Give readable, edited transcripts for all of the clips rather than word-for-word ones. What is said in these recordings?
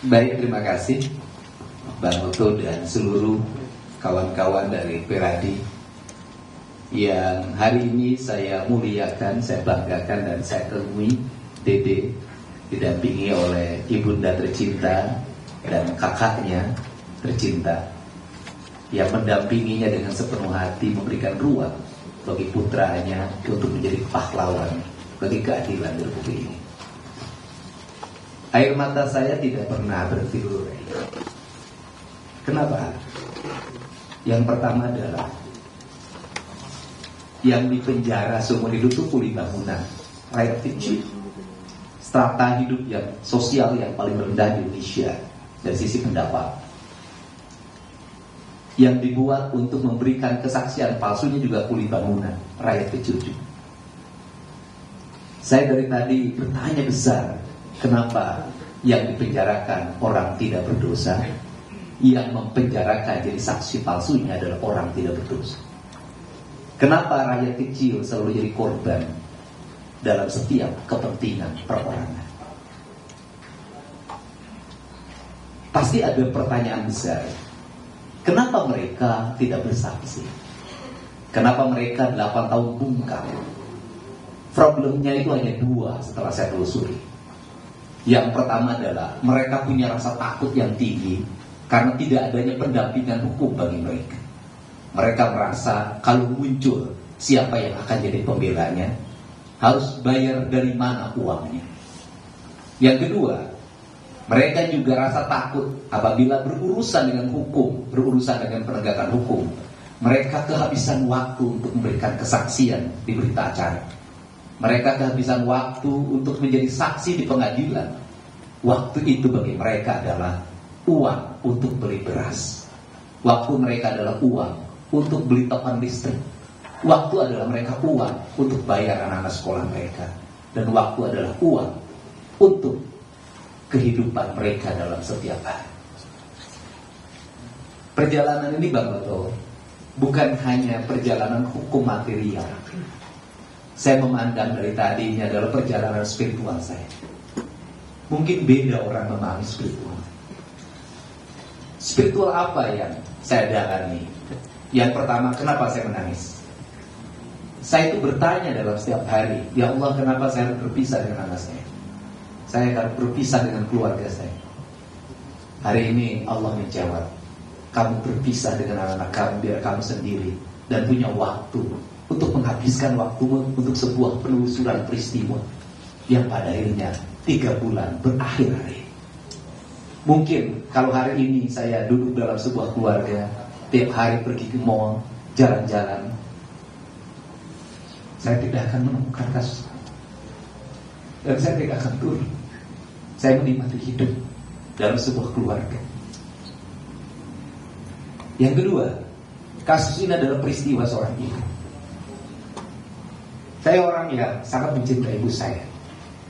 Baik, terima kasih Bang Oto dan seluruh kawan-kawan dari Peradi yang hari ini saya muliakan, saya banggakan dan saya temui Dede didampingi oleh ibunda tercinta dan kakaknya tercinta yang mendampinginya dengan sepenuh hati, memberikan ruang bagi putranya untuk menjadi pahlawan bagi keadilan di Republik ini. Air mata saya tidak pernah berhenti. Kenapa? Yang pertama adalah yang dipenjara seumur hidup itu kuli bangunan, rakyat kecil, strata hidup yang sosial yang paling rendah di Indonesia dari sisi pendapat. Yang dibuat untuk memberikan kesaksian palsunya juga kuli bangunan, rakyat kecil juga. Saya dari tadi bertanya besar, kenapa yang dipenjarakan orang tidak berdosa, yang mempenjarakan jadi saksi palsunya adalah orang tidak berdosa? Kenapa rakyat kecil selalu jadi korban dalam setiap kepentingan perorangan? Pasti ada pertanyaan besar. Kenapa mereka tidak bersaksi? Kenapa mereka 8 tahun bungkam? Problemnya itu hanya 2 setelah saya telusuri. Yang pertama adalah mereka punya rasa takut yang tinggi karena tidak adanya pendampingan hukum bagi mereka. Mereka merasa kalau muncul siapa yang akan jadi pembelanya, harus bayar dari mana uangnya. Yang kedua, mereka juga rasa takut apabila berurusan dengan hukum, berurusan dengan penegakan hukum. Mereka kehabisan waktu untuk memberikan kesaksian di berita acara. Mereka kehabisan waktu untuk menjadi saksi di pengadilan. Waktu itu bagi mereka adalah uang untuk beli beras. Waktu mereka adalah uang untuk beli token listrik. Waktu adalah mereka uang untuk bayar anak-anak sekolah mereka. Dan waktu adalah uang untuk kehidupan mereka dalam setiap hari. Perjalanan ini Bang Oto bukan hanya perjalanan hukum material. Saya memandang dari tadi ini adalah perjalanan spiritual saya. Mungkin beda orang memahami spiritual. Spiritual apa yang saya dalami? Yang pertama, kenapa saya menangis? Saya itu bertanya dalam setiap hari, ya Allah, kenapa saya harus berpisah dengan anak saya? Saya harus berpisah dengan keluarga saya. Hari ini Allah menjawab, kamu berpisah dengan anak-anak kamu biar kamu sendiri dan punya waktu untuk menghabiskan waktumu untuk sebuah penelusuran peristiwa yang pada akhirnya 3 bulan berakhir hari. Mungkin kalau hari ini saya duduk dalam sebuah keluarga, tiap hari pergi ke mall, jalan-jalan, saya tidak akan menemukan kasus dan saya tidak akan turun. Saya menikmati hidup dalam sebuah keluarga. Yang kedua, kasus ini adalah peristiwa seorang ibu. Saya orang yang sangat mencintai ibu saya,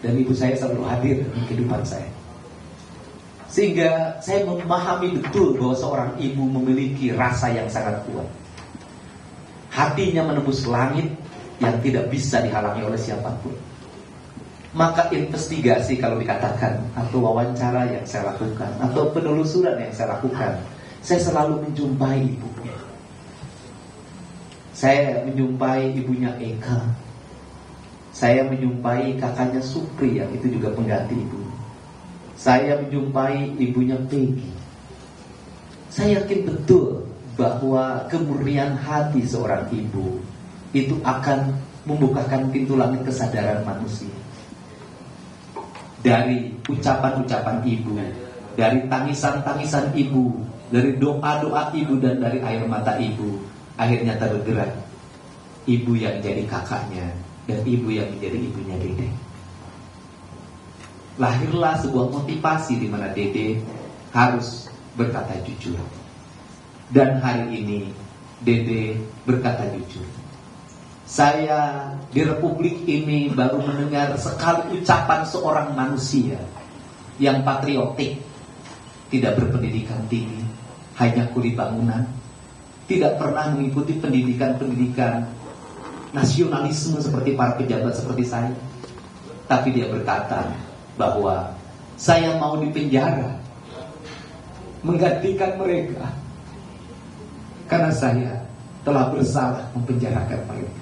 dan ibu saya selalu hadir dalam kehidupan saya. Sehingga saya memahami betul bahwa seorang ibu memiliki rasa yang sangat kuat. Hatinya menembus langit yang tidak bisa dihalangi oleh siapapun. Maka investigasi kalau dikatakan, atau wawancara yang saya lakukan, atau penelusuran yang saya lakukan, saya selalu menjumpai ibunya. Saya menjumpai ibunya Eka. Saya menjumpai kakaknya Supri yang itu juga pengganti ibu. Saya menjumpai ibunya Peggy. Saya yakin betul bahwa kemurnian hati seorang ibu itu akan membukakan pintu langit kesadaran manusia. Dari ucapan-ucapan ibu, dari tangisan-tangisan ibu, dari doa-doa ibu dan dari air mata ibu, akhirnya tergerak ibu yang jadi kakaknya dan ibu yang menjadi ibunya Dede. Lahirlah sebuah motivasi di mana Dede harus berkata jujur. Dan hari ini Dede berkata jujur. Saya di Republik ini baru mendengar sekali ucapan seorang manusia yang patriotik, tidak berpendidikan tinggi, hanya kuli bangunan, tidak pernah mengikuti pendidikan-pendidikan nasionalisme seperti para pejabat seperti saya. Tapi dia berkata bahwa saya mau dipenjara menggantikan mereka, karena saya telah bersalah mempenjarakan mereka.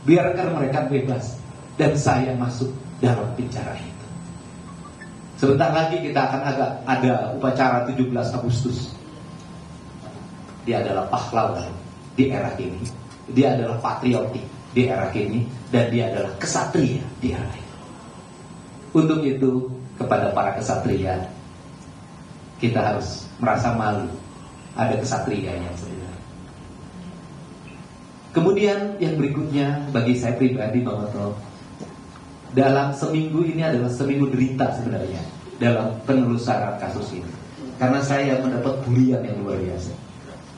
Biarkan mereka bebas dan saya masuk dalam penjara itu. Sebentar lagi kita akan ada upacara 17 Agustus. Dia adalah pahlawan di era ini. Dia adalah patriotik di era ini. Dan dia adalah kesatria di era ini. Untuk itu, kepada para kesatria, kita harus merasa malu ada kesatria yang sebenarnya. Kemudian yang berikutnya bagi saya pribadi, Bang Otto, dalam seminggu ini adalah seminggu derita sebenarnya dalam penelusuran kasus ini. Karena saya mendapat bulian yang luar biasa,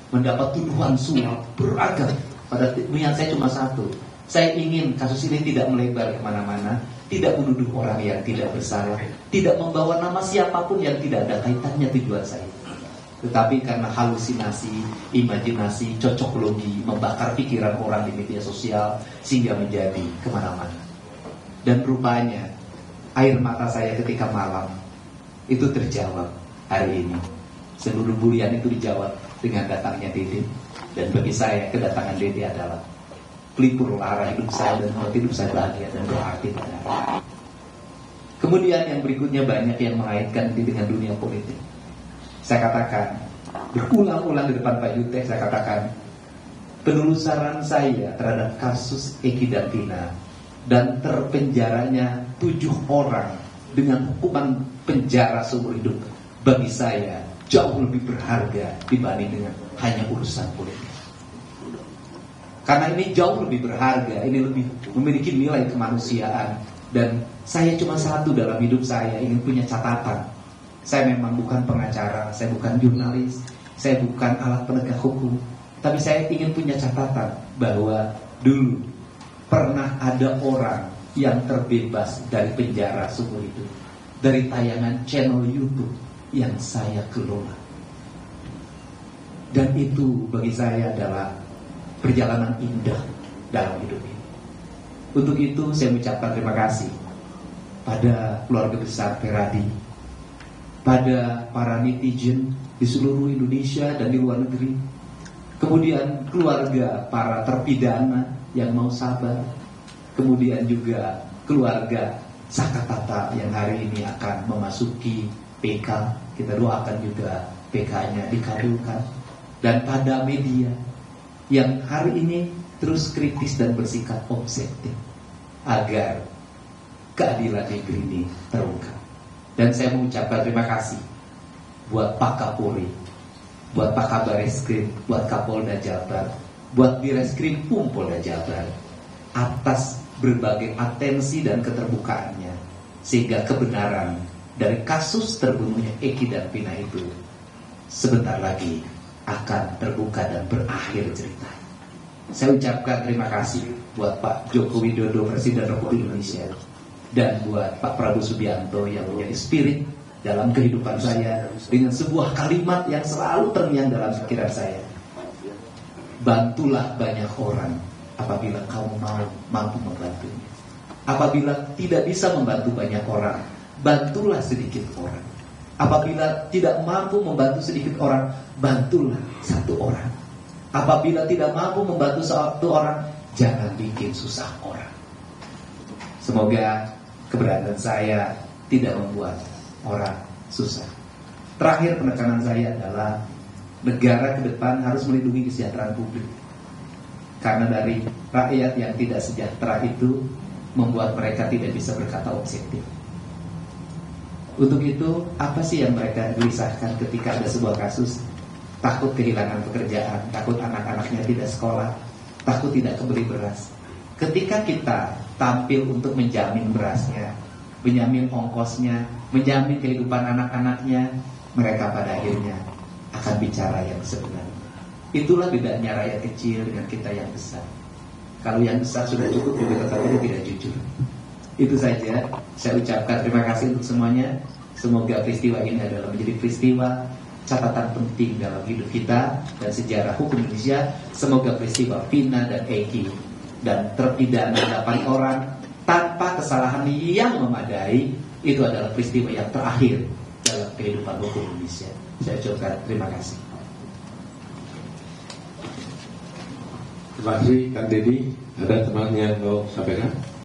mendapat tuduhan suap beragam. Pada niat saya cuma satu, saya ingin kasus ini tidak melebar kemana-mana, tidak menuduh orang yang tidak bersalah, tidak membawa nama siapapun yang tidak ada kaitannya tujuan saya. Tetapi karena halusinasi, imajinasi, cocokologi, membakar pikiran orang di media sosial, sehingga menjadi kemana-mana. Dan rupanya air mata saya ketika malam itu terjawab hari ini. Seluruh bulian itu dijawab dengan datangnya Dede. Dan bagi saya kedatangan Dede adalah pelipur lara hidup saya dan membuat hidup saya bahagia dan berarti pada hari. Kemudian yang berikutnya banyak yang mengaitkan ini dengan dunia politik. Saya katakan berulang-ulang di depan Pak Yute, saya katakan penelusuran saya terhadap kasus Eki dan Tina dan terpenjaranya 7 orang dengan hukuman penjara seumur hidup bagi saya jauh lebih berharga dibanding dengan hanya urusan politik. Karena ini jauh lebih berharga, ini lebih memiliki nilai kemanusiaan. Dan saya cuma satu dalam hidup saya, ingin punya catatan. Saya memang bukan pengacara, saya bukan jurnalis, saya bukan alat penegak hukum, tapi saya ingin punya catatan bahwa dulu pernah ada orang yang terbebas dari penjara seumur hidup dari tayangan channel YouTube yang saya kelola. Dan itu bagi saya adalah perjalanan indah dalam hidup ini. Untuk itu saya mengucapkan terima kasih pada keluarga besar Peradi, pada para netizen di seluruh Indonesia dan di luar negeri, kemudian keluarga para terpidana yang mau sabar, kemudian juga keluarga Sakatata yang hari ini akan memasuki PK, kita doakan juga PK-nya dikabulkan, dan pada media yang hari ini terus kritis dan bersikap objektif agar keadilan negeri ini terungkap. Dan saya mengucapkan terima kasih buat Pak Kapolri, buat Pak Kabar Eskrim, buat Kapolda Jabar, buat Direskrim Polda Jabar atas berbagai atensi dan keterbukaannya, sehingga kebenaran dari kasus terbunuhnya Eki dan Pina itu sebentar lagi akan terbuka dan berakhir ceritanya. Saya ucapkan terima kasih buat Pak Joko Widodo, Presiden Republik Indonesia, dan buat Pak Prabowo Subianto yang menjadi spirit dalam kehidupan saya dengan sebuah kalimat yang selalu terngiang dalam pikiran saya. Bantulah banyak orang apabila kamu mampu membantunya. Apabila tidak bisa membantu banyak orang, bantulah sedikit orang. Apabila tidak mampu membantu sedikit orang, bantulah satu orang. Apabila tidak mampu membantu satu orang, jangan bikin susah orang. Semoga keberadaan saya tidak membuat orang susah. Terakhir, penekanan saya adalah negara ke depan harus melindungi kesejahteraan publik. Karena dari rakyat yang tidak sejahtera itu membuat mereka tidak bisa berkata objektif. Untuk itu, apa sih yang mereka gelisahkan ketika ada sebuah kasus? Takut kehilangan pekerjaan, takut anak-anaknya tidak sekolah, takut tidak kebeli beras. Ketika kita tampil untuk menjamin berasnya, menjamin ongkosnya, menjamin kehidupan anak-anaknya, mereka pada akhirnya akan bicara yang sebenarnya. Itulah bedanya rakyat kecil dengan kita yang besar. Kalau yang besar sudah cukup, juga tetap tidak jujur. Itu saja, saya ucapkan terima kasih untuk semuanya. Semoga peristiwa ini adalah menjadi peristiwa catatan penting dalam hidup kita dan sejarah hukum Indonesia. Semoga peristiwa Pina dan Eki dan terpidana 8 orang tanpa kesalahan yang memadai itu adalah peristiwa yang terakhir dalam kehidupan hukum Indonesia. Saya ucapkan terima kasih. Terima kasih Kang Deddy. Ada teman yang mau sampaikan?